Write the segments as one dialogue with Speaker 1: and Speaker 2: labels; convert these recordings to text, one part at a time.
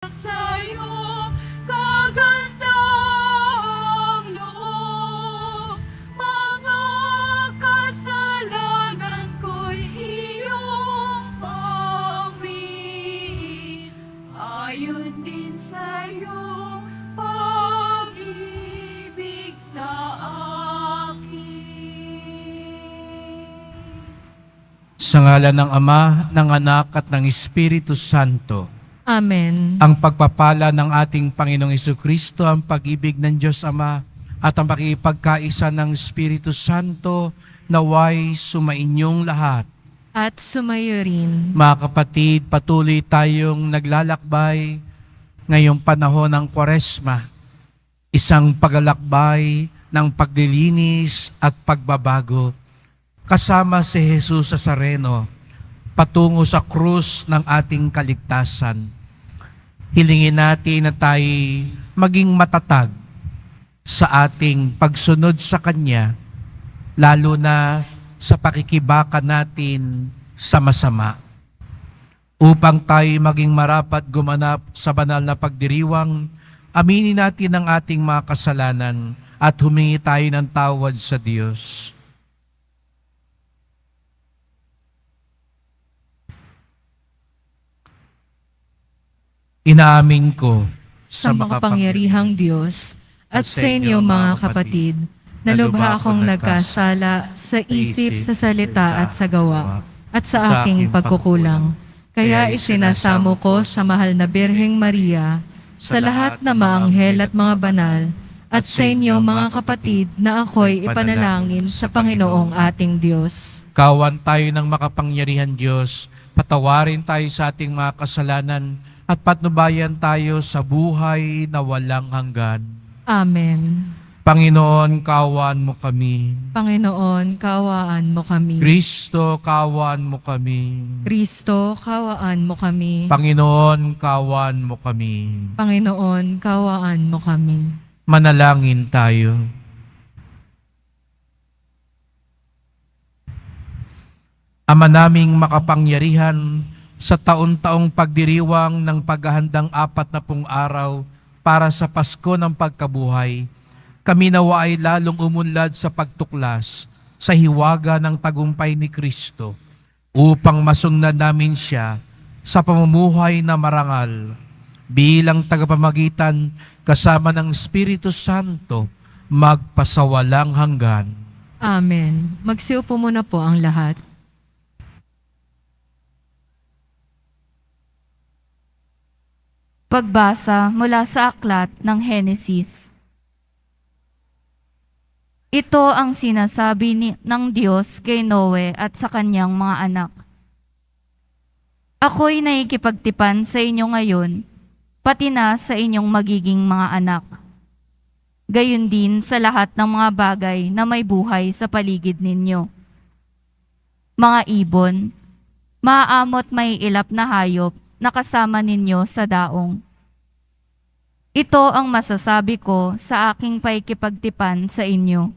Speaker 1: Sa'yo, kagandang loob, mga kasalanan ko'y iyong pamingin. Ayon din sa'yo, pag-ibig sa akin.
Speaker 2: Sa ngalan ng Ama, ng Anak at ng Espiritu Santo.
Speaker 3: Amen.
Speaker 2: Ang pagpapala ng ating Panginoong Jesucristo, ang pag-ibig ng Diyos Ama, at ang pakikipagkaisa ng Espiritu Santo, naway sumainyong lahat.
Speaker 3: At sumayo rin.
Speaker 2: Mga kapatid, patuloy tayong naglalakbay ngayong panahon ng Kwaresma. Isang paglalakbay ng paglilinis at pagbabago. Kasama si Jesus Nazareno, patungo sa krus ng ating kaligtasan. Hilingin natin na tayo maging matatag sa ating pagsunod sa Kanya, lalo na sa pakikibaka natin sa masama. Upang tayo maging marapat gumanap sa banal na pagdiriwang, aminin natin ang ating mga kasalanan at humingi tayo ng tawad sa Diyos. Inaamin ko
Speaker 3: Sa makapangyarihang Diyos at sa inyo mga kapatid, na lubha akong nagkasala sa isip, sa salita at sa gawa, at sa aking pagkukulang. Kaya isinasamo ko sa mahal na Birheng Maria, sa lahat na mga anghel at mga banal, at sa inyo mga kapatid na ako'y ipanalangin sa Panginoong ating Diyos.
Speaker 2: Kawan tayo ng makapangyarihan Diyos, patawarin tayo sa ating mga kasalanan, at patnubayan tayo sa buhay na walang hanggan.
Speaker 3: Amen.
Speaker 2: Panginoon, kawan mo kami.
Speaker 3: Panginoon, kawaan mo kami.
Speaker 2: Kristo, kawan mo kami.
Speaker 3: Kristo, kawaan mo kami.
Speaker 2: Panginoon, kawan mo kami.
Speaker 3: Panginoon, kawaan mo kami.
Speaker 2: Manalangin tayo. Ama naming makapangyarihan, sa taon-taong pagdiriwang ng paghahandang 40 araw para sa Pasko ng Pagkabuhay, kami nawa ay lalong umunlad sa pagtuklas sa hiwaga ng tagumpay ni Kristo upang masungdan namin siya sa pamumuhay na marangal bilang tagapamagitan kasama ng Espiritu Santo magpasawalang hanggan.
Speaker 3: Amen. Magsiupo muna po ang lahat.
Speaker 1: Pagbasa mula sa aklat ng Henesis. Ito ang sinasabi ng Diyos kay Noe at sa kanyang mga anak. Ako'y naikipagtipan sa inyo ngayon, pati na sa inyong magiging mga anak. Gayon din sa lahat ng mga bagay na may buhay sa paligid ninyo. Mga ibon, maaamot may ilap na hayop na kasama ninyo sa daong. Ito ang masasabi ko sa aking paikipagtipan sa inyo.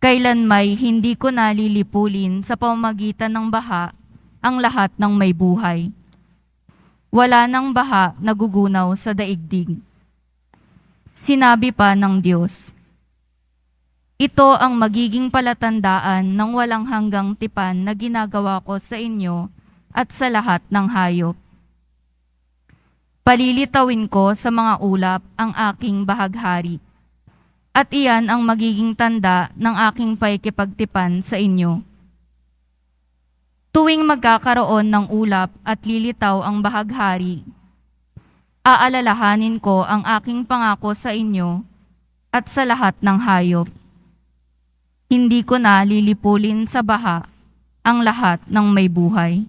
Speaker 1: Kailan may hindi ko nalilipulin sa pamamagitan ng baha ang lahat ng may buhay. Wala nang baha na gugunaw sa daigdig. Sinabi pa ng Diyos, ito ang magiging palatandaan ng walang hanggang tipan na ginagawa ko sa inyo at sa lahat ng hayop. Palilitawin ko sa mga ulap ang aking bahaghari, at iyan ang magiging tanda ng aking paikipagtipan sa inyo. Tuwing magkakaroon ng ulap at lilitaw ang bahaghari, aalalahanin ko ang aking pangako sa inyo at sa lahat ng hayop. Hindi ko na lilipulin sa baha ang lahat ng may buhay.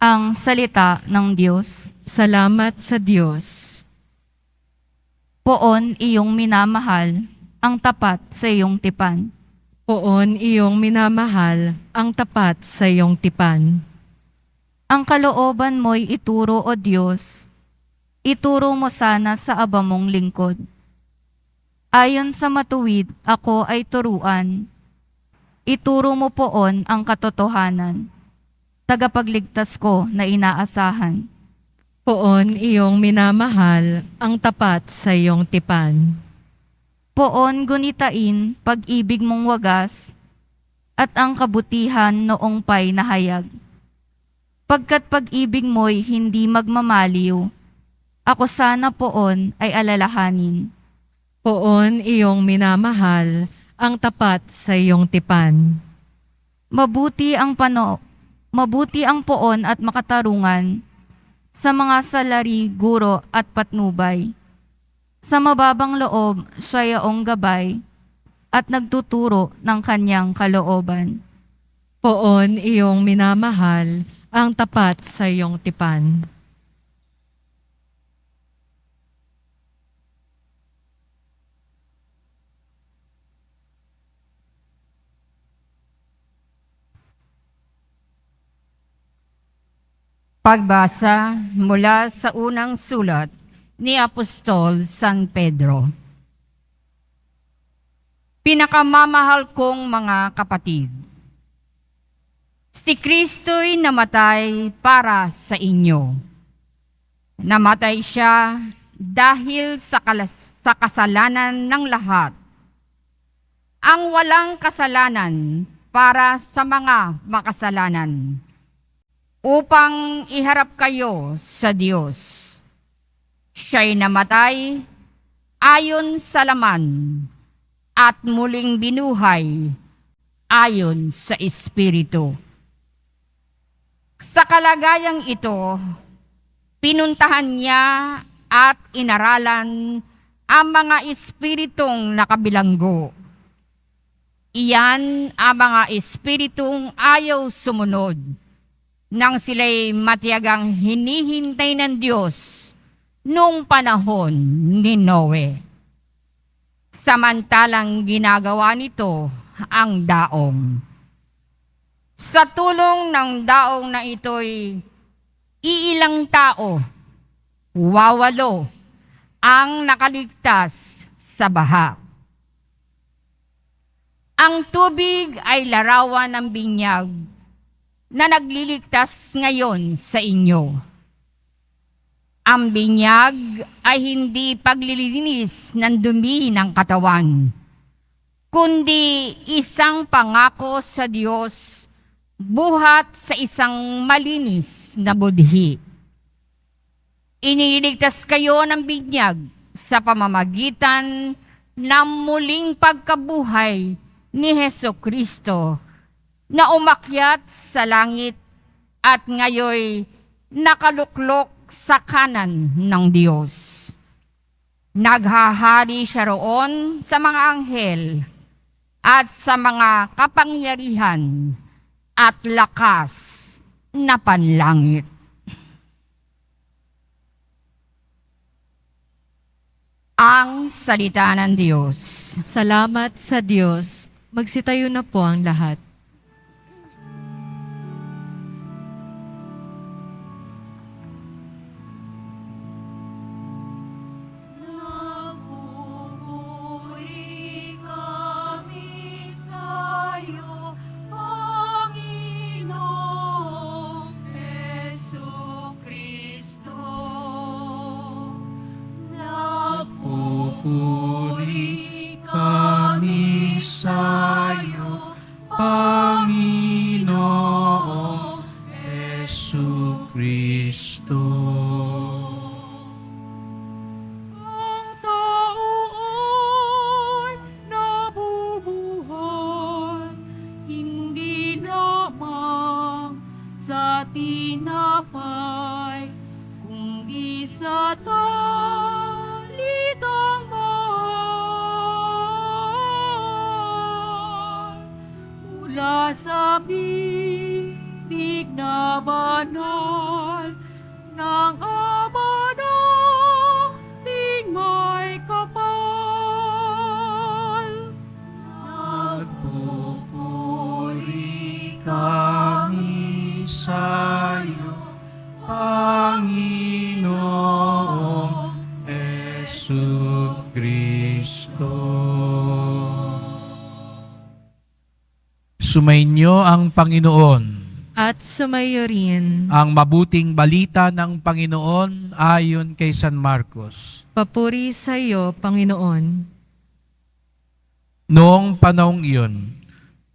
Speaker 1: Ang salita ng Diyos.
Speaker 3: Salamat sa Diyos.
Speaker 1: Poon iyong minamahal, ang tapat sa iyong tipan.
Speaker 3: Poon iyong minamahal, ang tapat sa iyong tipan.
Speaker 1: Ang kalooban mo'y ituro, O Diyos. Ituro mo sana sa aba mong lingkod. Ayon sa matuwid, ako ay turuan. Ituro mo poon ang katotohanan. tagapagligtas ko na inaasahan.
Speaker 3: Poon iyong minamahal ang tapat sa iyong tipan.
Speaker 1: Poon gunitain pag-ibig mong wagas at ang kabutihan noong pa'y nahayag. Pagkat pag-ibig mo'y hindi magmamaliw, ako sana poon ay alalahanin.
Speaker 3: Poon iyong minamahal ang tapat sa iyong tipan.
Speaker 1: Mabuti ang poon at makatarungan sa mga salari, guro at patnubay. Sa mababang loob, siya yaong gabay at nagtuturo ng kanyang kalooban.
Speaker 3: Poon iyong minamahal ang tapat sa iyong tipan.
Speaker 4: Pagbasa mula sa unang sulat ni Apostol San Pedro. Pinakamamahal kong mga kapatid, si Kristo'y namatay para sa inyo. Namatay siya dahil sa kasalanan ng lahat. Ang walang kasalanan para sa mga makasalanan, upang iharap kayo sa Diyos. Siya'y namatay ayon sa laman at muling binuhay ayon sa Espiritu. Sa kalagayang ito, pinuntahan niya at inaralan ang mga espiritong nakabilanggo. Iyan ang mga espiritong ayaw sumunod nang sila'y matiyagang hinihintay ng Diyos noong panahon ni Noe. Samantalang ginagawa nito ang daong. Sa tulong ng daong na ito'y iilang tao, 80, ang nakaligtas sa baha. Ang tubig ay larawan ng binyag na nagliligtas ngayon sa inyo. Ang binyag ay hindi paglilinis ng dumi ng katawan, kundi isang pangako sa Diyos buhat sa isang malinis na budhi. Iniligtas kayo ng binyag sa pamamagitan ng muling pagkabuhay ni Hesukristo, na umakyat sa langit at ngayoy nakaluklok sa kanan ng Diyos. Naghahari siya roon sa mga anghel at sa mga kapangyarihan at lakas na panlangit. Ang salita ng Diyos.
Speaker 3: Salamat sa Diyos. Magsitayo na po ang lahat.
Speaker 2: Puri kami sa'yo, Panginoong Jesucristo.
Speaker 5: Ang tao ay nabubuhay, hindi lamang sa tinapay, kundi sa talitang mahal. Mula sa bibig na banal ng Ama nating may kapal.
Speaker 2: Nagpupuri kami sa'yo, Panginoong Jesucristo. Sumainyo ang Panginoon
Speaker 3: at sumayo rin.
Speaker 2: Ang mabuting balita ng Panginoon ayon kay San Marcos.
Speaker 3: Papuri sa iyo, Panginoon.
Speaker 2: Noong panahong iyon,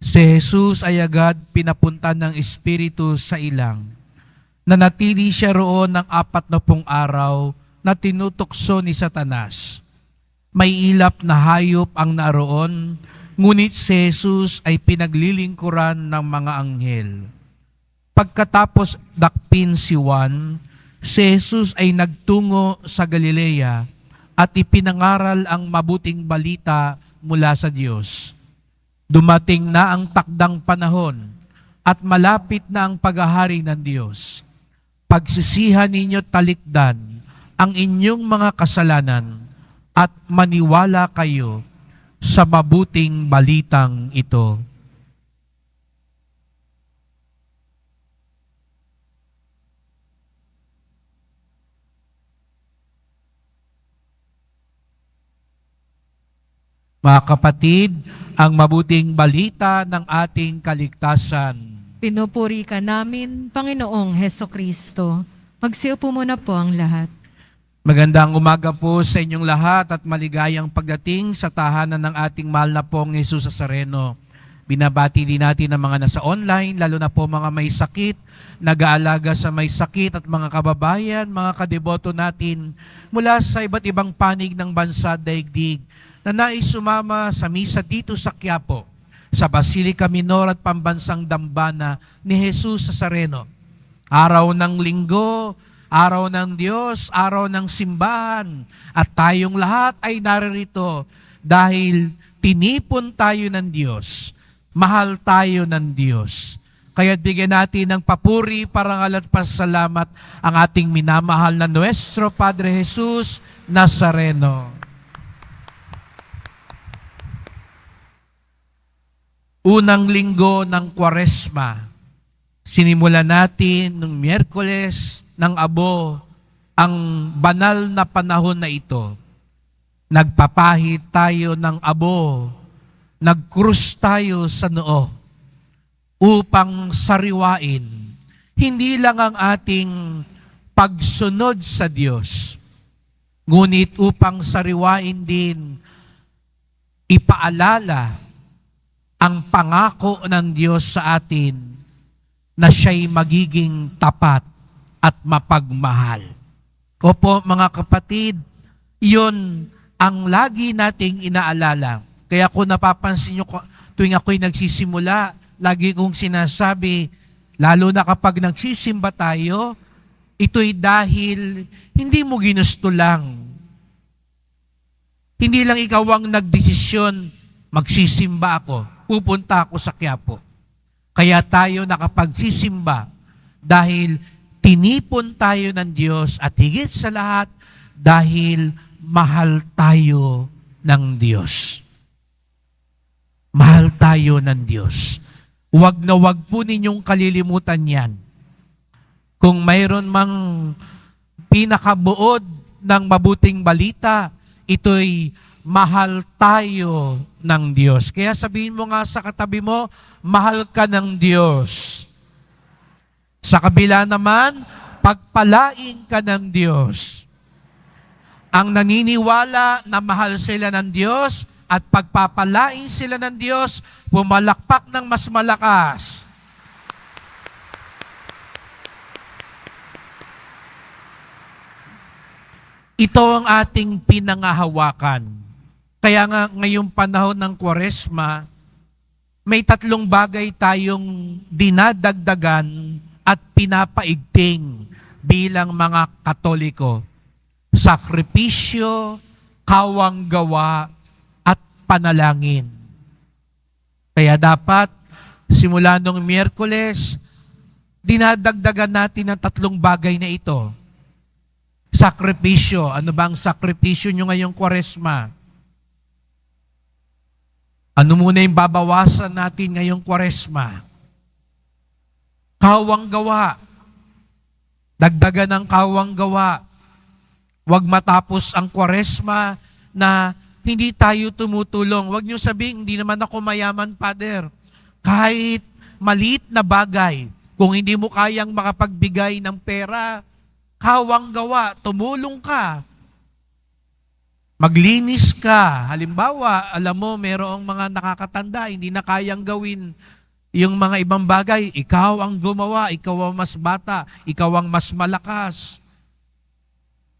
Speaker 2: si Jesus ay agad pinapunta ng Espiritu sa ilang. Nanatili siya roon ng 40 araw na tinutukso ni Satanas. May ilap na hayop ang naroon, ngunit si Jesus ay pinaglilingkuran ng mga anghel. Pagkatapos dakpin si Juan, si Jesus ay nagtungo sa Galilea at ipinangaral ang mabuting balita mula sa Diyos. Dumating na ang takdang panahon at malapit na ang paghahari ng Diyos. Pagsisihan ninyo talikdan ang inyong mga kasalanan at maniwala kayo sa mabuting balitang ito. Mga kapatid, ang mabuting balita ng ating kaligtasan.
Speaker 3: Pinupuri ka namin, Panginoong Heso Kristo. Magsiupo muna po ang lahat.
Speaker 2: Magandang umaga po sa inyong lahat at maligayang pagdating sa tahanan ng ating mahal na pong Jesus Nazareno. Binabati din natin ang mga nasa online, lalo na po mga may sakit, nag-aalaga sa may sakit at mga kababayan, mga kadeboto natin mula sa iba't ibang panig ng bansa at daigdig na nais sumama sa misa dito sa Quiapo, sa Basilica Minor at Pambansang Dambana ni Jesus Nazareno. Araw ng linggo, araw ng Diyos, araw ng simbahan, at tayong lahat ay naririto dahil tinipon tayo ng Diyos, mahal tayo ng Diyos. Kaya bigyan natin ng papuri, parangal at pasasalamat ang ating minamahal na Nuestro Padre Jesus Nazareno. Unang linggo ng Kwaresma, sinimula natin nung Miyerkules ng Abo ang banal na panahon na ito. Nagpapahid tayo ng abo, nagkrus tayo sa noo upang sariwain hindi lang ang ating pagsunod sa Diyos, ngunit upang sariwain din, ipaalala ang pangako ng Diyos sa atin na siya'y magiging tapat at mapagmahal. Opo mga kapatid, yun ang lagi nating inaalala. Kaya kung napapansin nyo tuwing ako'y nagsisimula, lagi kong sinasabi, lalo na kapag nagsisimba tayo, ito'y dahil hindi mo ginusto lang. Hindi lang ikaw ang nagdesisyon, magsisimba ako, pupunta ako sa Quiapo. Kaya tayo nakapagsisimba dahil tinipon tayo ng Diyos at higit sa lahat dahil mahal tayo ng Diyos. Mahal tayo ng Diyos. Huwag na huwag po ninyong kalilimutan yan. Kung mayroon mang pinakabuod ng mabuting balita, ito'y mahal tayo ng Diyos. Kaya sabihin mo nga sa katabi mo, mahal ka ng Diyos. Sa kabila naman, pagpalain ka ng Diyos. Ang naniniwala na mahal sila ng Diyos at pagpapalain sila ng Diyos, pumalakpak ng mas malakas. Ito ang ating pinangahawakan. Kaya nga ngayong panahon ng Kwaresma, may 3 bagay tayong dinadagdagan at pinapaigting bilang mga Katoliko. Sakripisyo, kawanggawa, at panalangin. Kaya dapat, simula nung Miyerkules, dinadagdagan natin ang 3 bagay na ito. Sakripisyo. Ano ba ang sakripisyo nyo ngayong Kwaresma? Ano muna yung babawasan natin ngayong Kwaresma? Kawanggawa. Dagdagan ng kawanggawa. Huwag matapos ang Kwaresma na hindi tayo tumutulong. Huwag niyo sabihin, hindi naman ako mayaman, Father. Kahit maliit na bagay, Kung hindi mo kayang makapagbigay ng pera, kawang gawa, tumulong ka. Maglinis ka. Halimbawa, alam mo, merong mga nakakatanda, hindi na kayang gawin yung mga ibang bagay. Ikaw ang gumawa, ikaw ang mas bata, ikaw ang mas malakas.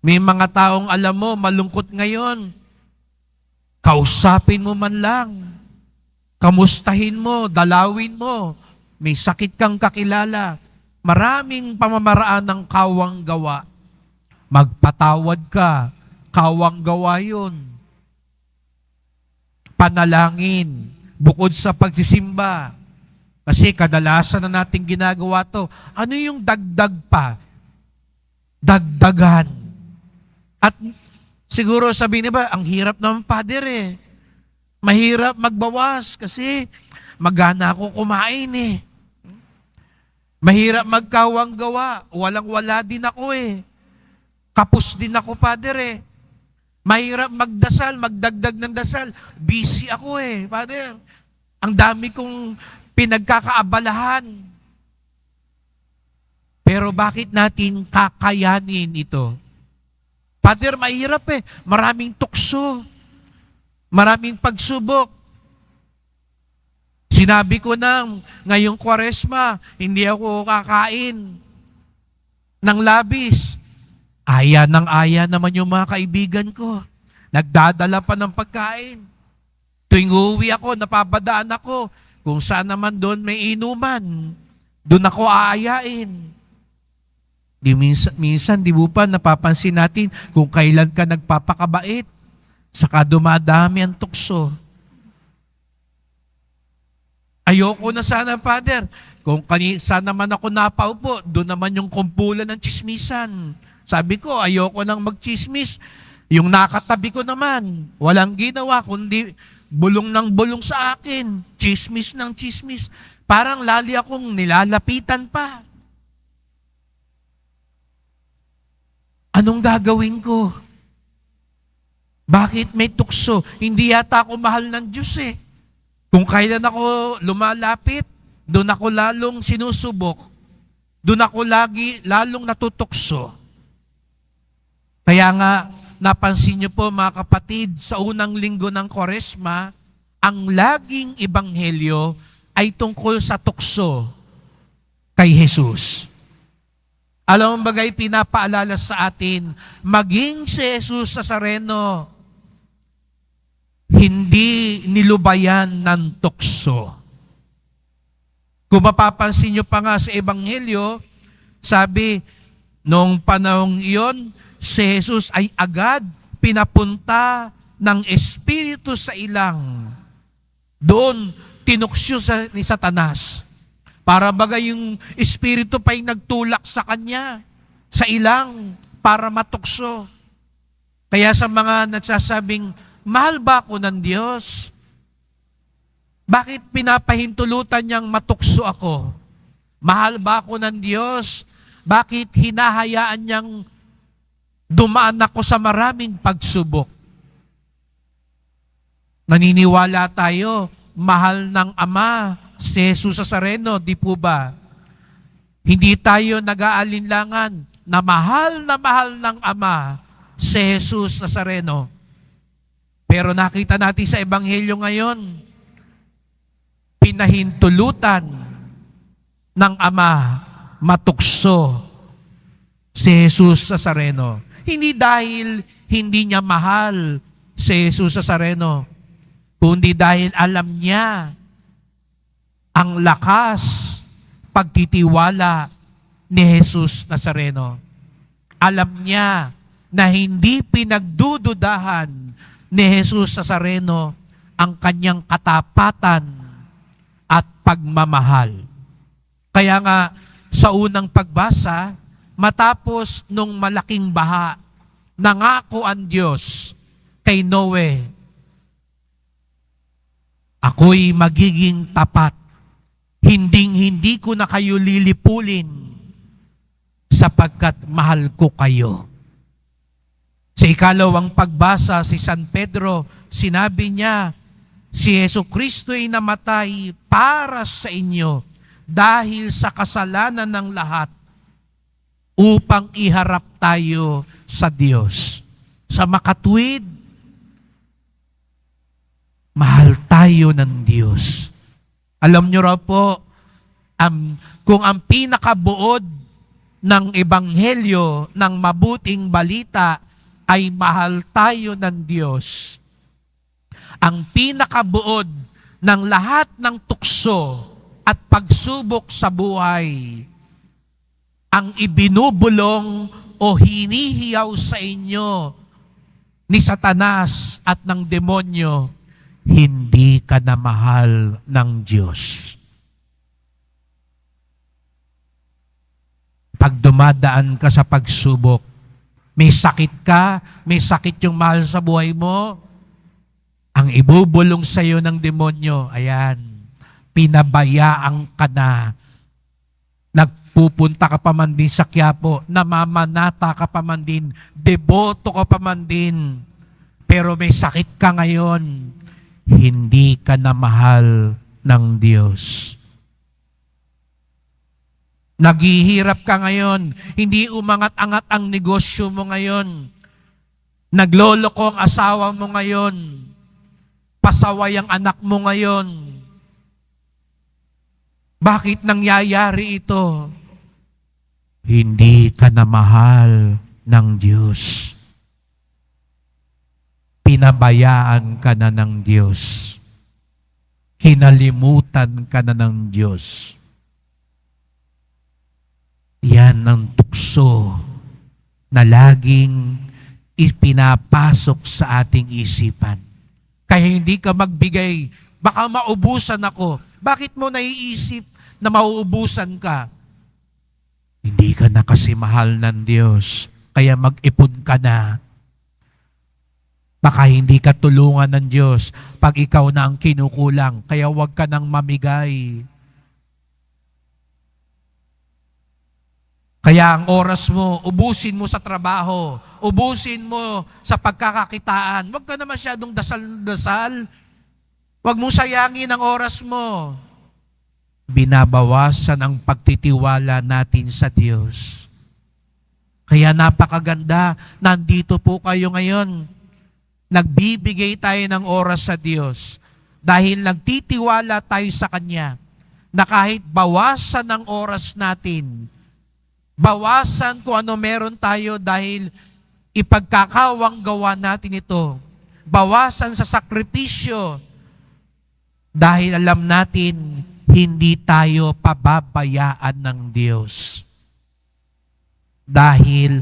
Speaker 2: May mga taong alam mo, malungkot ngayon. Kausapin mo man lang. Kamustahin mo, dalawin mo. May sakit kang kakilala. Maraming pamamaraan ng kawang gawa. Magpatawad ka. Kawang gawa yun. Panalangin. Bukod sa pagsisimba. Kasi kadalasan na natin ginagawa to. Ano yung dagdag pa? Dagdagan. At siguro sabihin niya ba, ang hirap naman, Father eh. Mahirap magbawas kasi magana ako kumain eh. Mahirap magkawang gawa. Walang-wala din ako eh. Kapos din ako, Father eh. Mahirap magdasal, magdagdag ng dasal. Busy ako eh, Father. Ang dami kong pinagkakaabalahan. Pero bakit natin kakayanin ito? Father, mahirap eh. Maraming tukso. Maraming pagsubok. Sinabi ko na, ngayong Kwaresma, hindi ako kakain ng labis. Aya ng aya naman yung mga kaibigan ko. Nagdadala pa ng pagkain. Tuwing uuwi ako, napapadaan ako. Kung saan naman doon may inuman, doon ako aayain. Minsan, di mo pa napapansin natin kung kailan ka nagpapakabait, saka dumadami ang tukso. Ayoko na sana, Father. Kung saan naman ako napaupo, doon naman yung kumpulan ng tsismisan. Sabi ko, ayoko nang magchismis. Yung nakatabi ko naman, walang ginawa, kundi bulong ng bulong sa akin. Chismis ng chismis. Parang lali akong nilalapitan pa. Anong gagawin ko? Bakit may tukso? Hindi yata ako mahal ng Diyos eh. Kung kailan ako lumalapit, doon ako lalong sinusubok. Doon ako lalong natutukso. Kaya nga, napansin niyo po mga kapatid, sa unang linggo ng Kwaresma, ang laging ebanghelyo ay tungkol sa tukso kay Jesus. Alam mo bagay, pinapaalala sa atin, maging si Jesus Nazareno, hindi nilubayan ng tukso. Kung mapapansin niyo pa nga sa ebanghelyo, sabi, noong panahong iyon, si Jesus ay agad pinapunta ng Espiritu sa ilang. Doon, tinuksyo ni Satanas. Para bagay yung Espiritu pa'y nagtulak sa kanya, sa ilang, para matukso. Kaya sa mga nagsasabing, mahal ba ako ng Diyos? Bakit pinapahintulutan niyang matukso ako? Mahal ba ako ng Diyos? Bakit hinahayaan niyang dumaan ako sa maraming pagsubok? Naniniwala tayo, mahal ng Ama, si Jesus Nazareno, di po ba? Hindi tayo nag-aalinlangan na mahal ng Ama, si Jesus Nazareno. Pero nakita natin sa Ebanghelyo ngayon, pinahintulutan ng Ama matukso si Jesus Nazareno. Hindi dahil hindi niya mahal si Jesus Nazareno, kundi dahil alam niya ang lakas, pagtitiwala ni Jesus Nazareno. Alam niya na hindi pinagdududahan ni Jesus Nazareno ang kanyang katapatan at pagmamahal. Kaya nga, sa unang pagbasa, matapos nung malaking baha, nangako ang Diyos kay Noe, ako'y magiging tapat. Hinding-hindi ko na kayo lilipulin sapagkat mahal ko kayo. Sa ikalawang pagbasa si San Pedro, sinabi niya, si Jesucristo ay namatay para sa inyo, dahil sa kasalanan ng lahat upang iharap tayo sa Diyos. Sa makatwid, mahal tayo ng Diyos. Alam nyo raw po, kung ang pinakabuod ng ebanghelyo ng mabuting balita ay mahal tayo ng Diyos, ang pinakabuod ng lahat ng tukso at pagsubok sa buhay, ang ibinubulong o hinihiyaw sa inyo ni Satanas at ng demonyo, hindi ka na mahal ng Diyos. Pag dumadaan ka sa pagsubok, may sakit ka, may sakit yung mahal sa buhay mo, ang ibubulong sa iyo ng demonyo, ayan, pinabayaan ka na. Nagpupunta ka pa man din sa Quiapo, namamanata ka pa man din, deboto ka pa man din, pero may sakit ka ngayon, hindi ka na mahal ng Diyos. Naghihirap ka ngayon, hindi umangat-angat ang negosyo mo ngayon, nagloloko ang asawa mo ngayon, pasaway ang anak mo ngayon. Bakit nangyayari ito? Hindi ka na mahal ng Diyos. Pinabayaan ka na ng Diyos. Kinalimutan ka na ng Diyos. Yan ang tukso na laging ipinapasok sa ating isipan. Kaya hindi ka magbigay, baka maubusan ako. Bakit mo naiisip na mauubusan ka? Hindi ka na kasi mahal ng Diyos, kaya mag-ipon ka na. Baka hindi ka tulungan ng Diyos pag ikaw na ang kinukulang, kaya huwag ka nang mamigay. Kaya ang oras mo, ubusin mo sa trabaho, ubusin mo sa pagkakakitaan. Huwag ka na masyadong dasal-dasal. Huwag mong sayangin ang oras mo. Binabawasan ang pagtitiwala natin sa Diyos. Kaya napakaganda, nandito po kayo ngayon. Nagbibigay tayo ng oras sa Diyos dahil nagtitiwala tayo sa Kanya na kahit bawasan ang oras natin, bawasan kung ano meron tayo dahil ipagkakawang gawa natin ito. Bawasan sa sakripisyo dahil alam natin hindi tayo pababayaan ng Diyos. Dahil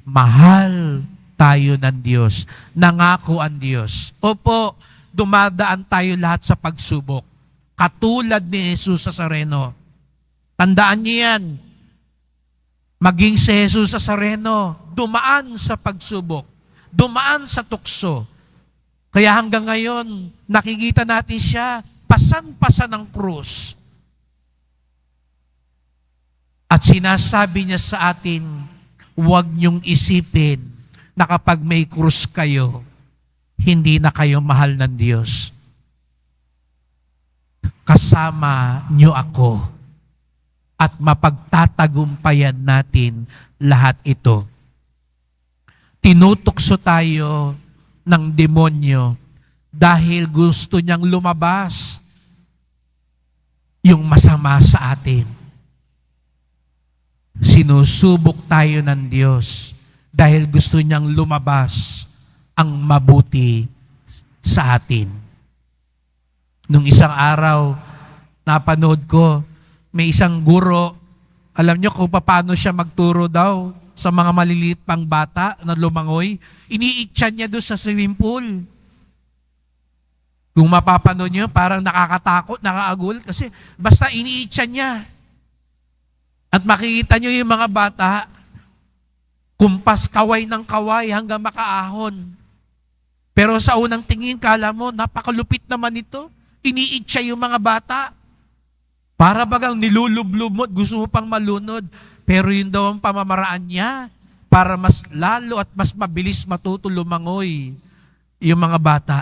Speaker 2: mahal tayo ng Diyos. Nangako ang Diyos. Opo, dumadaan tayo lahat sa pagsubok. Katulad ni Jesus sa Nazareno. Tandaan niyo yan. Maging si Jesus sa Nazareno, dumaan sa pagsubok, dumaan sa tukso. Kaya hanggang ngayon, nakikita natin siya, pasan-pasan ng krus. At sinasabi niya sa atin, huwag niyong isipin na kapag may krus kayo, hindi na kayo mahal ng Diyos. Kasama niyo ako. At mapagtatagumpayan natin lahat ito. Tinutukso tayo ng demonyo dahil gusto niyang lumabas yung masama sa atin. Sinusubok tayo ng Diyos dahil gusto niyang lumabas ang mabuti sa atin. Nung isang araw, napanood ko, may isang guro, alam nyo kung paano siya magturo daw sa mga maliliit pang bata na lumangoy, iniitsa niya doon sa swimming pool. Kung mapapanood nyo, parang nakakatakot, nakaagul, kasi basta iniitsa niya. At makikita nyo yung mga bata, kumpas kaway ng kaway hanggang makaahon. Pero sa unang tingin, kala mo, napakalupit naman ito. Iniitsa yung mga bata. Para bagang nilulublob mo at gusto mo pang malunod. Pero yun daw ang pamamaraan niya para mas lalo at mas mabilis matuto lumangoy yung mga bata.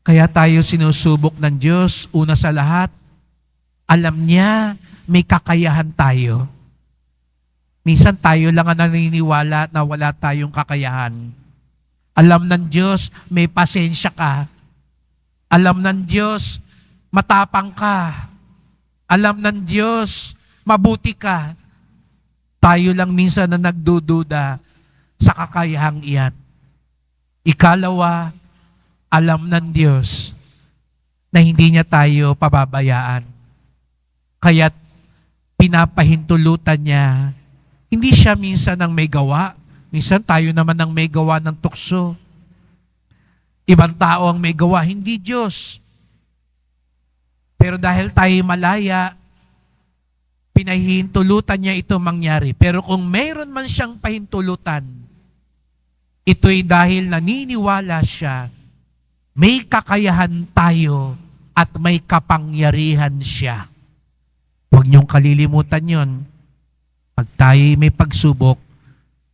Speaker 2: Kaya tayo sinusubok ng Diyos, una sa lahat, Alam niya may kakayahan tayo. Minsan tayo lang ang naniniwala na wala tayong kakayahan. Alam ng Diyos, may pasensya ka. Alam ng Diyos, matapang ka. Alam ng Diyos, mabuti ka. Tayo lang minsan na nagdududa sa kakayahang iyan. Ikalawa, alam ng Diyos na hindi niya tayo pababayaan. Kaya't pinapahintulutan niya. Hindi siya minsan ang may gawa. Minsan tayo naman ang may gawa ng tukso. Ibang tao ang may gawa, hindi Diyos. Pero dahil tayo malaya, pinahihintulutan niya ito mangyari. Pero kung mayroon man siyang pahintulutan, ito'y dahil naniniwala siya, may kakayahan tayo at may kapangyarihan siya. Huwag niyong kalilimutan yon. Pag tayo'y may pagsubok,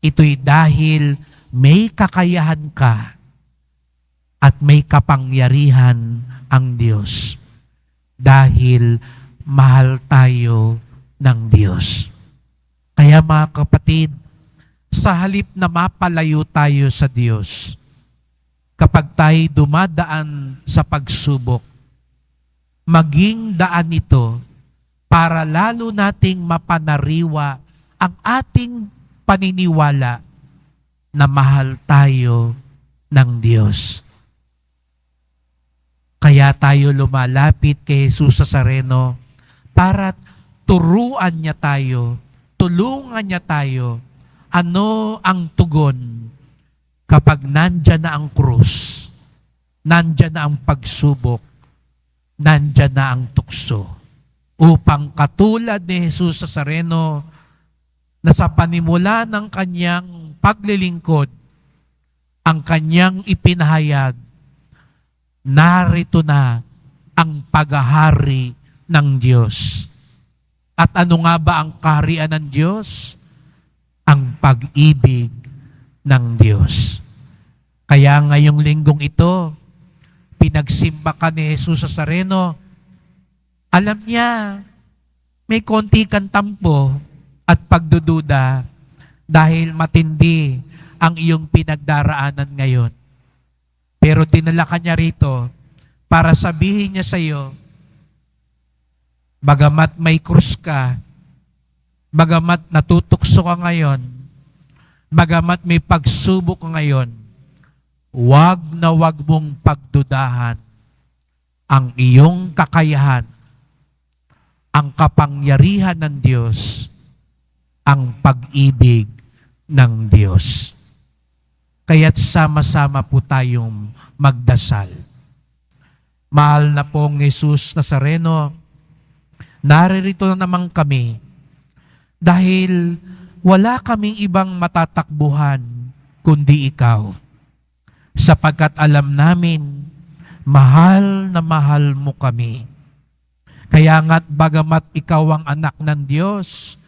Speaker 2: ito'y dahil may kakayahan ka at may kapangyarihan ang Diyos. Dahil mahal tayo ng Diyos. Kaya mga kapatid, sa halip na mapalayo tayo sa Diyos, kapag tayo dumadaan sa pagsubok, maging daan ito para lalo nating mapanariwa ang ating paniniwala na mahal tayo ng Diyos. Kaya tayo lumalapit kay Jesus Nazareno para turuan niya tayo, tulungan niya tayo, ano ang tugon kapag nandyan na ang krus, nandyan na ang pagsubok, nandyan na ang tukso. Upang katulad ni Jesus Nazareno na sa panimula ng kanyang paglilingkod, ang kanyang ipinahayag, narito na ang paghahari ng Diyos. At ano nga ba ang kaharian ng Diyos? Ang pag-ibig ng Diyos. Kaya ngayong linggong ito, pinagsimba ka ni Jesus Nazareno. Alam niya, may konti kang tampo at pagdududa dahil matindi ang iyong pinagdaraanan ngayon. Pero dinala ka niya rito para sabihin niya sa iyo, bagamat may krus ka, bagamat natutukso ka ngayon, bagamat may pagsubok ka ngayon, wag na wag mong pagdudahan ang iyong kakayahan, ang kapangyarihan ng Diyos, ang pag-ibig ng Diyos. Kaya't sama-sama po tayong magdasal. Mahal na pong Jesus Nazareno, naririto na naman kami dahil wala kaming ibang matatakbuhan kundi ikaw. Sapagkat alam namin, mahal na mahal mo kami. Kaya nga't bagamat ikaw ang anak ng Diyos,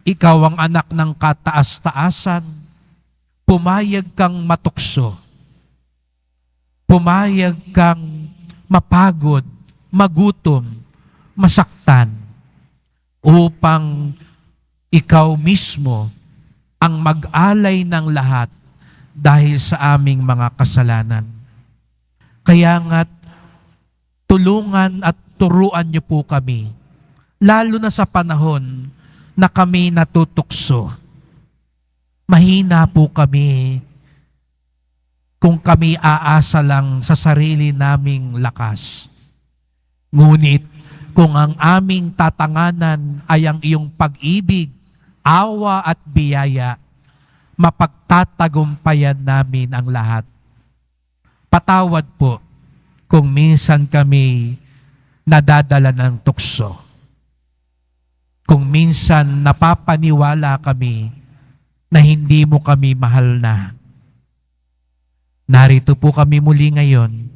Speaker 2: ikaw ang anak ng kataas-taasan, pumayag kang matukso, pumayag kang mapagod, magutom, masaktan, upang ikaw mismo ang mag-alay ng lahat dahil sa aming mga kasalanan. Kaya nga't tulungan at turuan niyo po kami, lalo na sa panahon na kami natutukso. Mahina po kami kung kami aasa lang sa sarili naming lakas. Ngunit kung ang aming tatanganan ay ang iyong pag-ibig, awa at biyaya, mapagtatagumpayan namin ang lahat. Patawad po kung minsan kami nadadala ng tukso. Kung minsan napapaniwala kami na hindi mo kami mahal na. Narito po kami muli ngayon,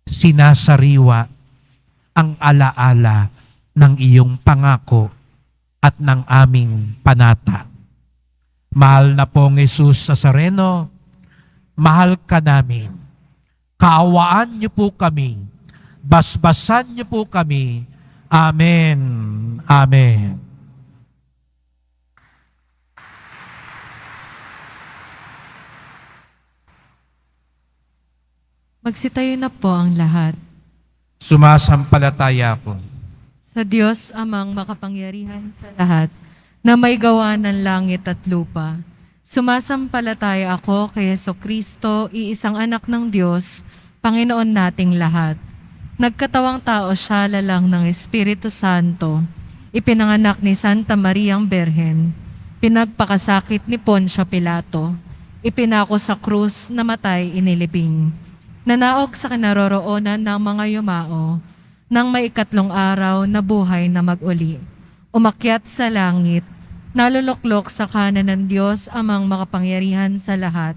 Speaker 2: sinasariwa ang alaala ng iyong pangako at ng aming panata. Mahal na pong Jesus Nazareno, mahal ka namin. Kaawaan niyo po kami, basbasan niyo po kami, Amen. Amen.
Speaker 3: Magsitayo na po ang lahat.
Speaker 2: Sumasampalataya ako
Speaker 3: Sa Diyos amang makapangyarihan sa lahat, na may gawa ng langit at lupa. Sumasampalataya ako kay Jesucristo, iisang anak ng Diyos, Panginoon nating lahat. Nagkatawang tao siya lalang ng Espiritu Santo, ipinanganak ni Santa Mariang Berhen, pinagpakasakit ni Poncio Pilato, ipinako sa krus, namatay, inilibing. Nanaog sa kinaroroonan ng mga yumao, nang may ikatlong araw na buhay na mag-uli. Umakyat sa langit, naluluklok sa kanan ng Diyos amang makapangyarihan sa lahat.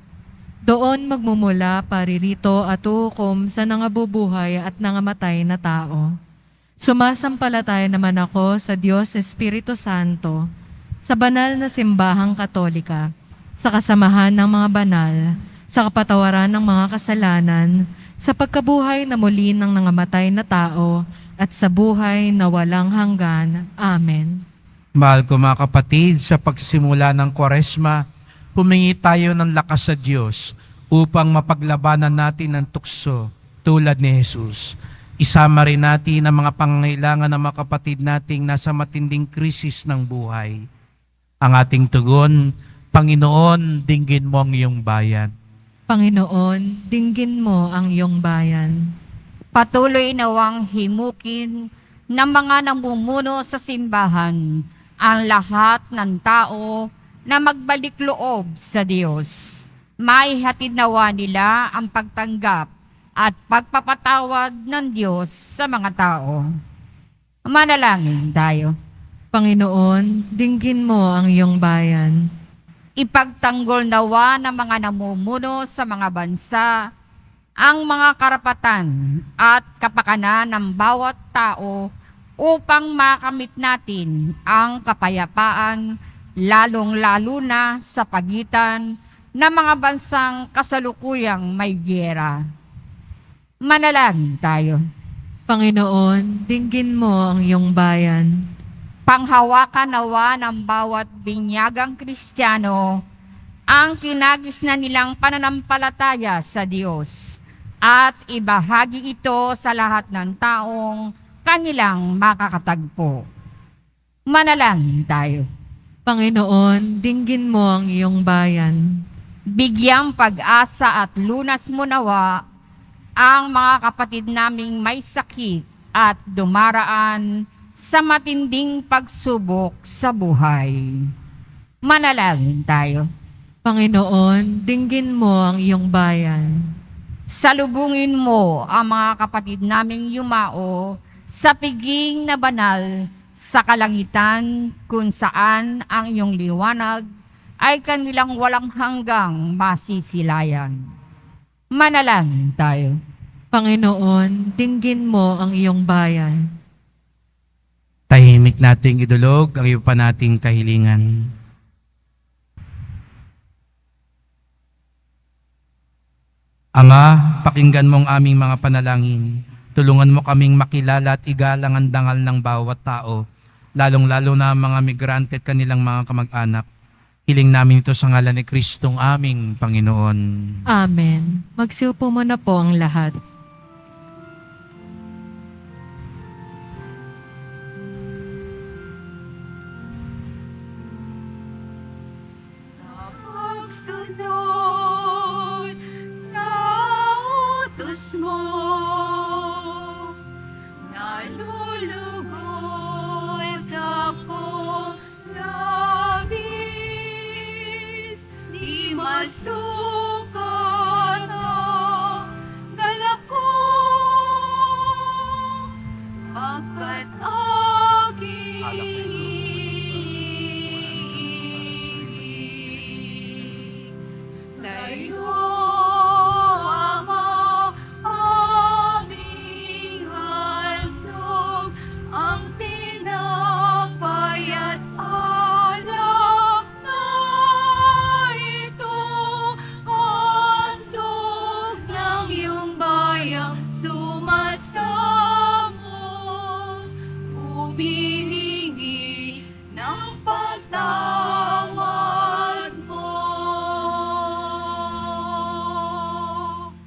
Speaker 3: Doon magmumula paririto at uhukom sa nangabubuhay at nangamatay na tao. Sumasampalataya naman ako sa Diyos Espiritu Santo, sa banal na simbahang katolika, sa kasamahan ng mga banal, sa kapatawaran ng mga kasalanan, sa pagkabuhay na muli ng nangamatay na tao, at sa buhay na walang hanggan. Amen.
Speaker 2: Mahal ko mga kapatid, sa pagsisimula ng Kwaresma, humingi tayo ng lakas sa Diyos upang mapaglabanan natin ang tukso tulad ni Jesus. Isama rin natin ang mga pangangailangan ng mga kapatid nating nasa matinding krisis ng buhay. Ang ating tugon, Panginoon, dinggin mo ang iyong bayan.
Speaker 3: Panginoon, dinggin mo ang iyong bayan.
Speaker 4: Patuloy nawang himukin ng mga namumuno sa simbahan ang lahat ng tao na magbalik loob sa Diyos. Maihatid nawa nila ang pagtanggap at pagpapatawad ng Diyos sa mga tao. Manalangin tayo.
Speaker 3: Panginoon, dinggin mo ang iyong bayan.
Speaker 4: Ipagtanggol nawa ng mga namumuno sa mga bansa ang mga karapatan at kapakanan ng bawat tao upang makamit natin ang kapayapaan, lalong-lalo na sa pagitan ng mga bansang kasalukuyang may giyera. Manalangin tayo.
Speaker 3: Panginoon, dinggin mo ang iyong bayan.
Speaker 4: Panghawakan nawa ng bawat binyagang Kristiyano ang kinagis na nilang pananampalataya sa Diyos at ibahagi ito sa lahat ng taong kanilang makakatagpo. Manalangin tayo.
Speaker 3: Panginoon, dinggin mo ang iyong bayan.
Speaker 4: Bigyang pag-asa at lunas mo nawa ang mga kapatid naming may sakit at dumaraan sa matinding pagsubok sa buhay. Manalangin tayo.
Speaker 3: Panginoon, dinggin mo ang iyong bayan.
Speaker 4: Salubungin mo ang mga kapatid naming yumao sa piging na banal sa kalangitan kung saan ang iyong liwanag ay kanilang walang hanggang masisilayan. Manalangin tayo.
Speaker 3: Panginoon, dinggin mo ang iyong bayan.
Speaker 2: Tahimik nating idulog ang iyo pa nating kahilingan. Ama, pakinggan mo ang aming mga panalangin. Tulungan mo kaming makilala at igalang ang dangal ng bawat tao, lalong-lalo na ang mga migrante at kanilang mga kamag-anak. Hiling namin ito sa ngalan ni Kristong aming Panginoon.
Speaker 3: Amen. Magsiupo muna po ang lahat.
Speaker 5: Pagsunod sa utos mo, nalulugod ako labis, di masukat ang galak ko, pagkat aking iniibig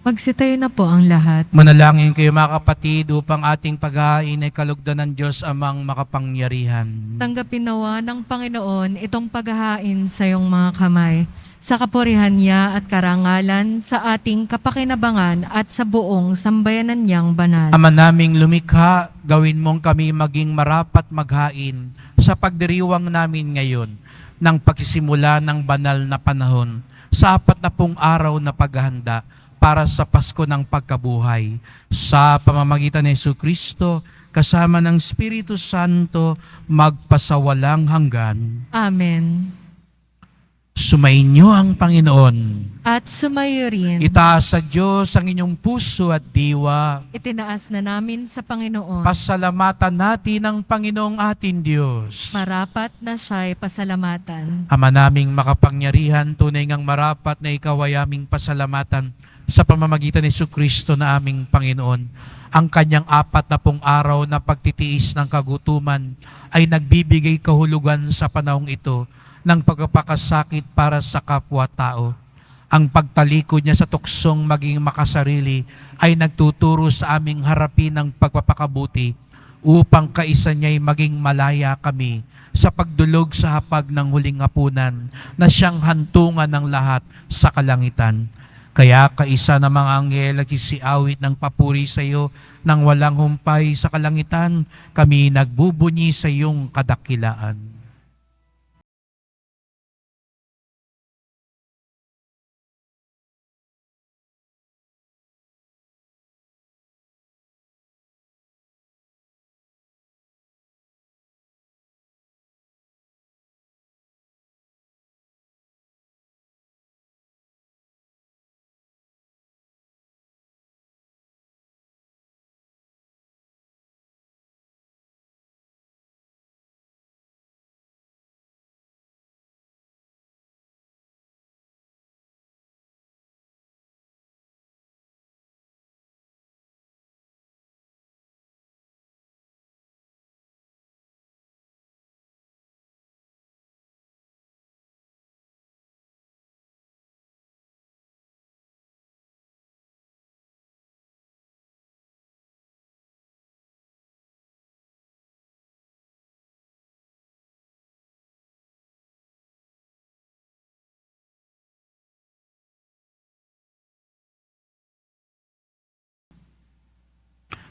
Speaker 3: Magsitayo na po ang lahat.
Speaker 2: Manalangin kayo mga kapatid upang ating paghahain ay kalugdan ng Diyos amang makapangyarihan.
Speaker 3: Tanggapin nawa ng Panginoon itong paghahain sa iyong mga kamay, sa kapurihan niya at karangalan, sa ating kapakinabangan at sa buong sambayanan niyang banal.
Speaker 2: Ama naming lumikha, gawin mong kami maging marapat maghain sa pagdiriwang namin ngayon ng pagsisimula ng banal na panahon sa 40 araw na paghahanda para sa Pasko ng Pagkabuhay. Sa pamamagitan ni Jesucristo, kasama ng Espiritu Santo, magpasawalang hanggan.
Speaker 3: Amen.
Speaker 2: Sumainyo ang Panginoon.
Speaker 3: At sumayo rin.
Speaker 2: Itaas sa Diyos ang inyong puso at diwa.
Speaker 3: Itinaas na namin sa Panginoon.
Speaker 2: Pasalamatan natin ang Panginoong ating Diyos.
Speaker 3: Marapat na siya'y pasalamatan.
Speaker 2: Ama naming makapangyarihan, tunay ngang marapat na ikaw ay aming pasalamatan sa pamamagitan ni Jesucristo na aming Panginoon. Ang kanyang 40 araw na pagtitiis ng kagutuman ay nagbibigay kahulugan sa panahong ito ng pagpapakasakit para sa kapwa-tao. Ang pagtalikod niya sa tuksong maging makasarili ay nagtuturo sa aming harapin ng pagpapakabuti upang kaisa niya'y maging malaya kami sa pagdulog sa hapag ng huling hapunan na siyang hantungan ng lahat sa kalangitan. Kaya kaisa ng mga anghel at isiawit ng papuri sa iyo nang walang humpay sa kalangitan, kami nagbubunyi sa iyong kadakilaan.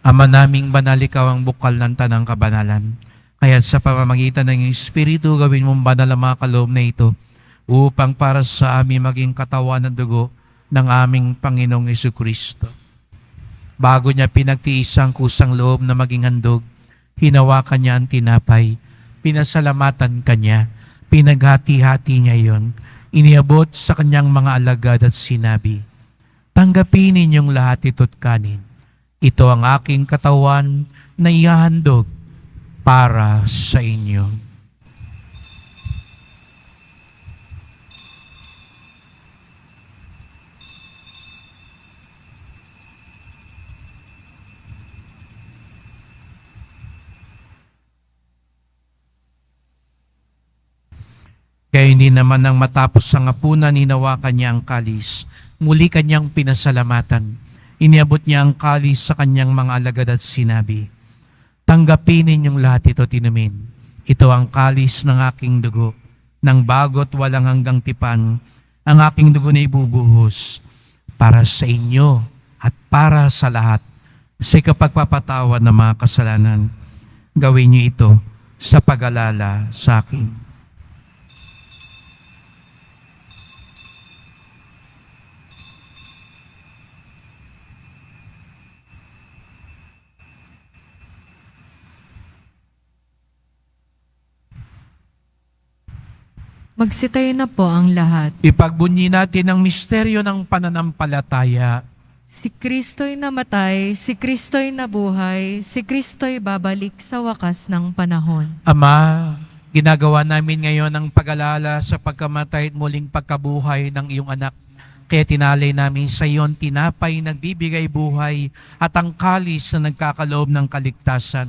Speaker 2: Ama naming banal, ikaw ang bukal ng tanang kabanalan. Kaya sa pamamagitan ng iyong Espiritu, gawin mong banal ang mga kaloob na ito upang para sa amin maging katawan ng dugo ng aming Panginoong Jesucristo. Bago niya pinagtiis ang kusang loob na maging handog, hinawakan niya ang tinapay, pinasalamatan kanya, pinaghati-hati niya iyon, iniabot sa kanyang mga alagad at sinabi, "Tanggapin ninyong lahat ito't kanin. Ito ang aking katawan na ihahandog para sa inyo." Kaya hindi naman nang matapos ang hapunan, hinawakan niya ang kalis. Muli kanyang pinasalamatan. Iniabot niya ang kalis sa kanyang mga alagad at sinabi, "Tanggapin ninyong lahat ito, tinumin. Ito ang kalis ng aking dugo, ng bago't walang hanggang tipan. Ang aking dugo na ibubuhos para sa inyo at para sa lahat sa ikapagpapatawad ng mga kasalanan. Gawin niyo ito sa pag-alala sa akin."
Speaker 3: Magsitayo na po ang lahat.
Speaker 2: Ipagbunyi natin ang misteryo ng pananampalataya.
Speaker 3: Si Kristo'y namatay, si Kristo'y nabuhay, si Kristo'y babalik sa wakas ng panahon.
Speaker 2: Ama, ginagawa namin ngayon ang pag-alala sa pagkamatay at muling pagkabuhay ng iyong anak. Kaya tinalay namin sa iyon tinapay nagbibigay buhay at ang kalis na nagkakaloob ng kaligtasan.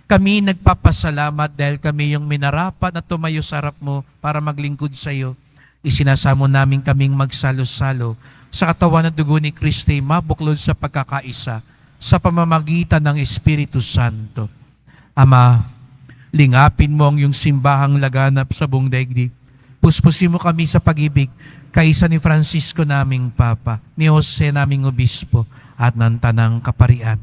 Speaker 2: Kami nagpapasalamat dahil kami yung minarapat na tumayo sa harap mo para maglingkod sa iyo. Isinasamo namin kaming magsalo-salo sa katawan at dugo ni Kristo ay mabuklod sa pagkakaisa sa pamamagitan ng Espiritu Santo. Ama, lingapin mo ang iyong simbahang laganap sa buong daigdig. Puspusin mo kami sa pag-ibig, kaisa ni Francisco naming Papa, ni Jose naming Obispo, at ng Tanang Kaparian.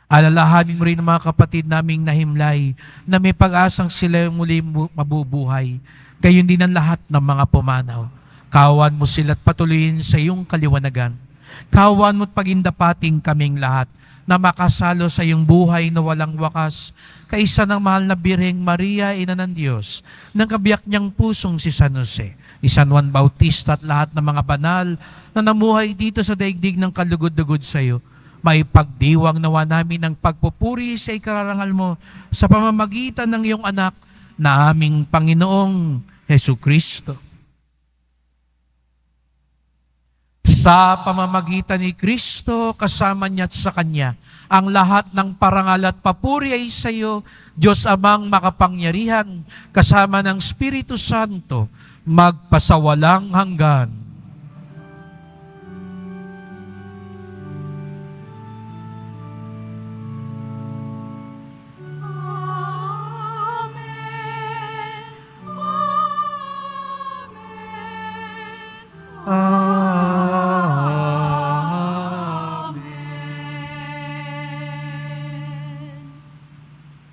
Speaker 2: Alalahanin mo rin ang mga kapatid naming nahimlay na may pag-asang sila muli mabubuhay. Gayon din ang lahat ng mga pumanaw. Kawan mo sila at patuloyin sa iyong kaliwanagan. Kawan mo at pagindapating kaming lahat na makasalo sa iyong buhay na walang wakas, kaisa ng mahal na Birheng Maria, Ina ng Diyos, ng kabiyak niyang pusong si San Jose, ni San Juan Bautista at lahat ng mga banal na namuhay dito sa daigdig ng kalugod-lugod sa iyo. May pagdiwang nawa namin ng pagpupuri sa ikararangal mo sa pamamagitan ng iyong anak na aming Panginoong Hesu Kristo. Sa pamamagitan ni Kristo, kasama niya at sa Kanya, ang lahat ng parangal at papuri ay sa iyo, Diyos Amang makapangyarihan, kasama ng Espiritu Santo, magpasawalang hanggan.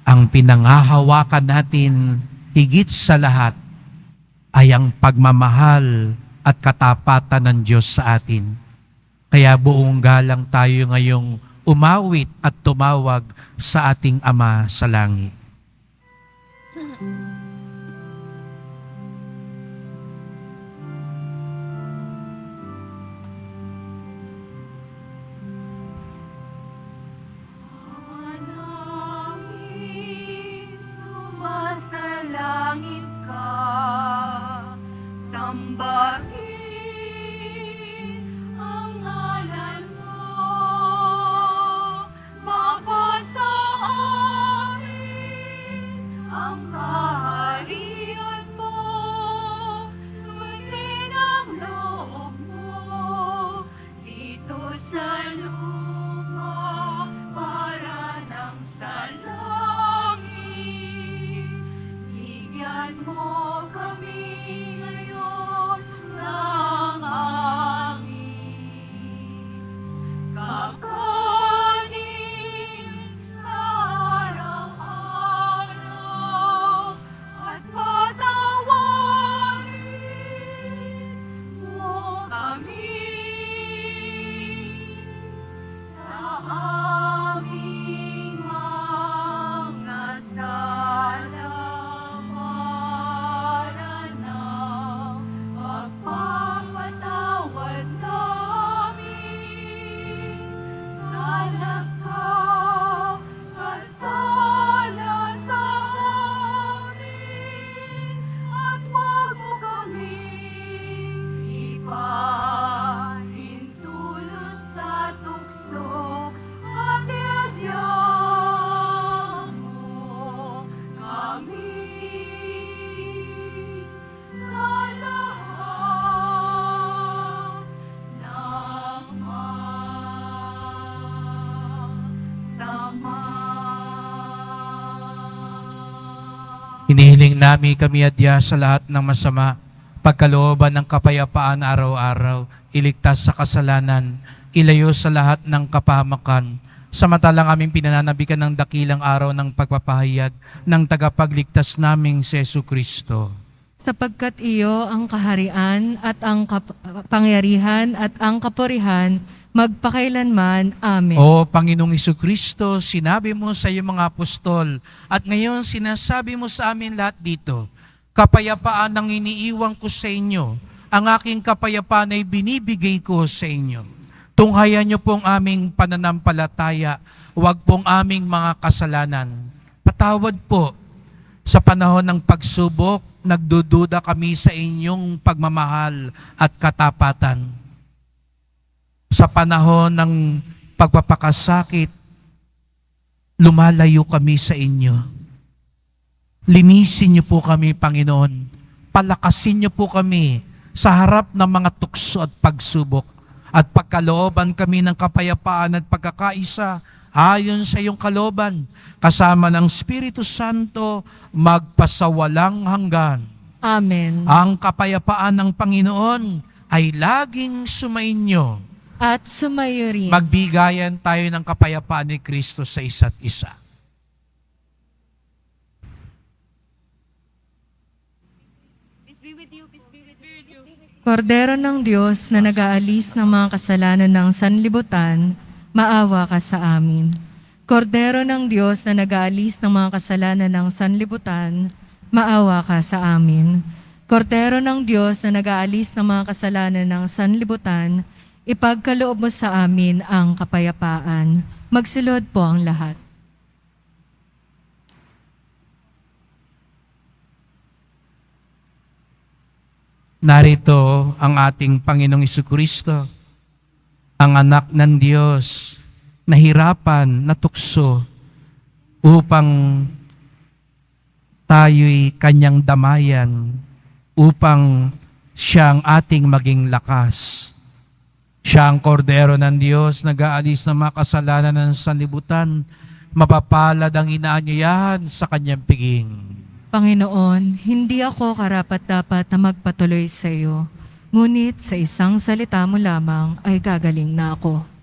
Speaker 2: Ang pinangahawakan natin higit sa lahat ay ang pagmamahal at katapatan ng Diyos sa atin. Kaya buong galang tayo ngayong umawit at tumawag sa ating Ama sa langit.
Speaker 5: Sumasalangit ka, sambahin ang ngalan mo, mapasa amin ang kaharian mo, sundin ang loob mo, dito sa lupa para nang sa langit. Bigyan mo kami ngayon ng aming kakanin sa araw-araw at patawarin mo kami sa aming mga sala. Pagpapatawad namin sa nagkakasala sa amin at wag mo kami ipahintulot sa tukso at iadya mo kami sa lahat ng masama.
Speaker 2: Hinihiling namin kami adya sa lahat ng masama, pagkalooban ng kapayapaan araw-araw, iligtas sa kasalanan, ilayo sa lahat ng kapahamakan, samantalang aming pinananabikan ng dakilang araw ng pagpapahayag ng tagapagligtas naming si Jesu Kristo.
Speaker 3: Sapagkat iyo ang kaharian at ang pangyarihan at ang kapurihan magpakailanman. Amen.
Speaker 2: O Panginoong Jesucristo, sinabi mo sa iyong mga apostol at ngayon sinasabi mo sa amin lahat dito, kapayapaan ang iniiwan ko sa inyo, ang aking kapayapaan ay binibigay ko sa inyo. Tunghayan niyo pong aming pananampalataya, huwag pong aming mga kasalanan. Patawad po sa panahon ng pagsubok, nagdududa kami sa inyong pagmamahal at katapatan. Sa panahon ng pagpapakasakit, lumalayo kami sa inyo. Linisin niyo po kami, Panginoon. Palakasin niyo po kami sa harap ng mga tukso at pagsubok. at pagkalooban kami ng kapayapaan at pagkakaisa ayon sa iyong kalooban, kasama ng Espiritu Santo, magpasawalang hanggan.
Speaker 3: Amen.
Speaker 2: Ang kapayapaan ng Panginoon ay laging sumainyo.
Speaker 3: At sumayo rin.
Speaker 2: Magbigayan tayo ng kapayapaan ni Kristo sa isa't isa.
Speaker 3: Kordero ng Diyos na nag-aalis ng mga kasalanan ng sanlibutan, maawa ka sa amin. Kordero ng Diyos na nag-aalis ng mga kasalanan ng sanlibutan, maawa ka sa amin. Kordero ng Diyos na nag-aalis ng mga kasalanan ng sanlibutan, ipagkaloob mo sa amin ang kapayapaan. Magsilod po ang lahat.
Speaker 2: Narito ang ating Panginoong Jesucristo, ang anak ng Diyos, nahirapan, natukso, upang tayo'y kanyang damayan, upang siya ang ating maging lakas. Siya ang kordero ng Diyos, nag-aalis ng mga kasalanan ng sanlibutan, mapapalad ang inaanyayahan sa kanyang piging.
Speaker 3: Panginoon, hindi ako karapat-dapat na magpatuloy sa iyo, ngunit sa isang salita mo lamang ay gagaling na ako.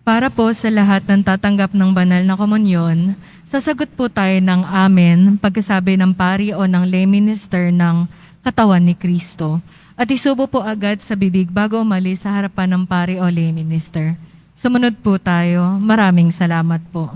Speaker 3: Para po sa lahat ng tatanggap ng banal na komunyon, sasagot po tayo ng amen pagkasabi ng pari o ng lay minister ng katawan ni Kristo. At isubo po agad sa bibig bago umalis sa harapan ng pari o lay minister. Sumunod po tayo. Maraming salamat po.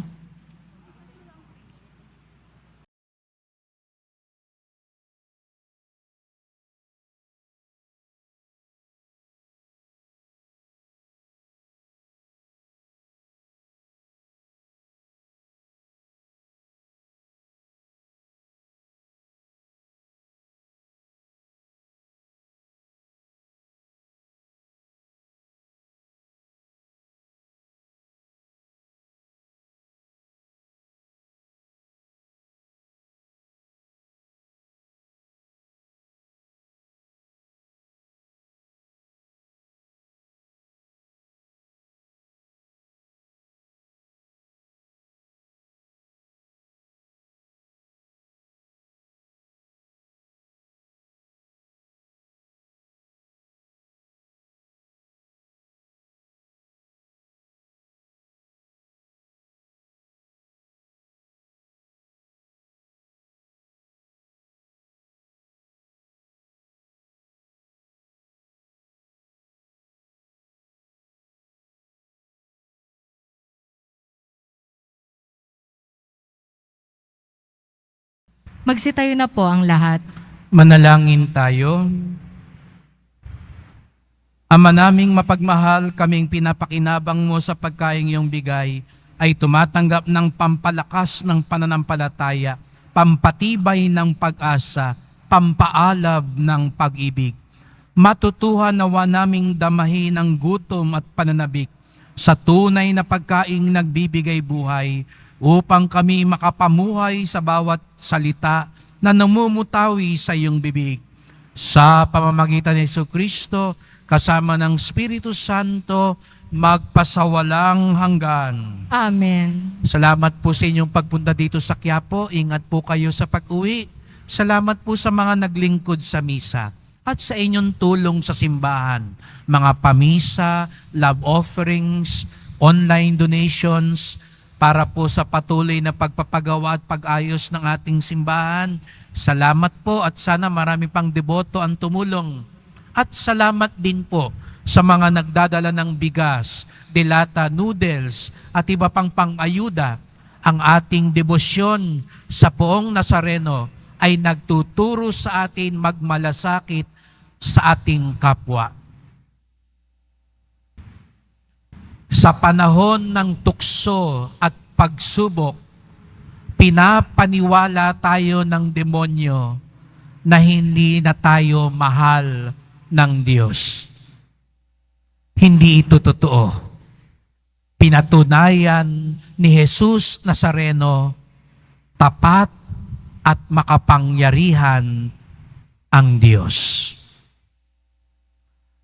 Speaker 3: Magsitayo na po ang lahat.
Speaker 2: Manalangin tayo. Ama naming mapagmahal, kaming pinapakinabang mo sa pagkaing iyong bigay ay tumatanggap ng pampalakas ng pananampalataya, pampatibay ng pag-asa, pampaalab ng pag-ibig. Matutuhan nawa naming damahin ang gutom at pananabik sa tunay na pagkaing nagbibigay buhay upang kami makapamuhay sa bawat salita na namumutawi sa iyong bibig. Sa pamamagitan ni Jesucristo, kasama ng Espiritu Santo, magpasawalang hanggan.
Speaker 3: Amen.
Speaker 2: Salamat po sa inyong pagpunta dito sa Quiapo. Ingat po kayo sa pag-uwi. Salamat po sa mga naglingkod sa misa at sa inyong tulong sa simbahan. Mga pamisa, love offerings, online donations, para po sa patuloy na pagpapagawa at pag-ayos ng ating simbahan. Salamat po at sana marami pang deboto ang tumulong. At salamat din po sa mga nagdadala ng bigas, delata, noodles at iba pang pang-ayuda. Ang ating debosyon sa Poong Nazareno ay nagtuturo sa atin magmalasakit sa ating kapwa. Sa panahon ng tukso at pagsubok, pinapaniwala tayo ng demonyo na hindi na tayo mahal ng Diyos. Hindi ito totoo. Pinatunayan ni Jesus Nazareno, tapat at makapangyarihan ang Diyos.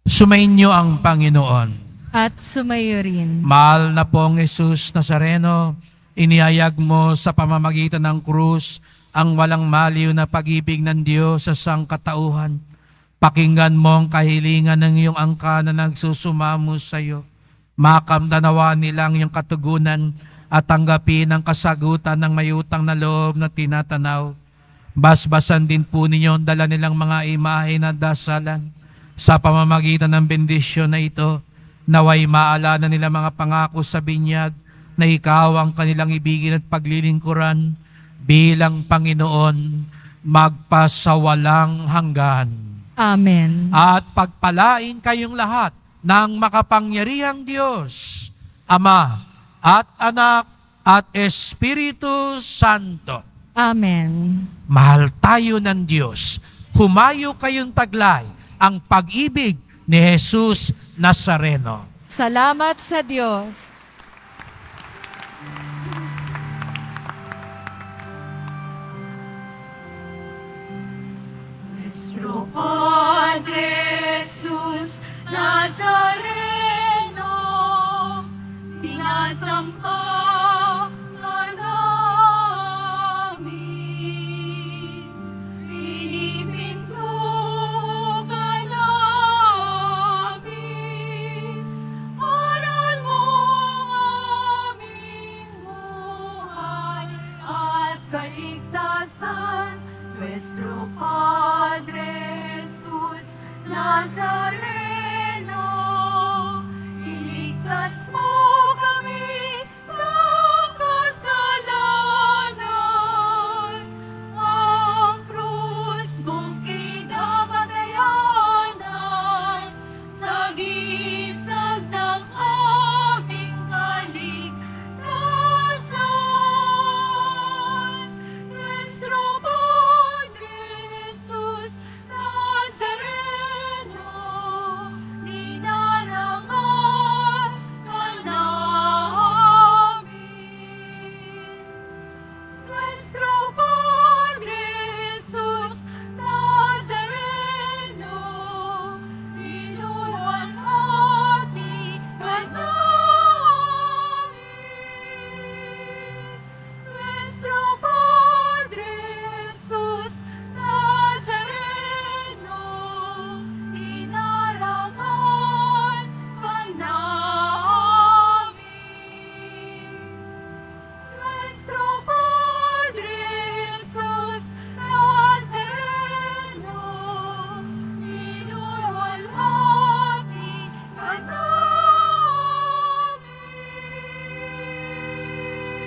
Speaker 2: Sumainyo ang Panginoon.
Speaker 3: At sumayo rin.
Speaker 2: Mahal na pong Jesus Nazareno, inihayag mo sa pamamagitan ng krus ang walang maliw na pag-ibig ng Diyos sa sangkatauhan. Pakinggan mo ang kahilingan ng iyong angka na nagsusumamo sa iyo. Makamdanawa nilang iyong katugunan at tanggapin ang kasagutan ng may utang na loob na tinatanaw. Basbasan din po ninyo ang dala nilang mga imahe na dasalan. Sa pamamagitan ng bendisyon na ito, naway maalala nila mga pangako sa binyag na ikaw ang kanilang ibigin at paglilingkuran bilang Panginoon magpasawalang hanggan.
Speaker 3: Amen.
Speaker 2: At pagpalain kayong lahat ng makapangyarihang Diyos, Ama at Anak at Espiritu Santo.
Speaker 3: Amen.
Speaker 2: Mahal tayo ng Diyos. Humayo kayong taglay ang pag-ibig ni Jesus Nazareno.
Speaker 3: Salamat sa Diyos.
Speaker 5: Nuestro Padre Jesús Nazareno, sinasampa ka namin, pinipinto ka namin, aral mo ang aming buhay at kaligtasan. Nuestro Padre Jesús Nazareno, iligtas mo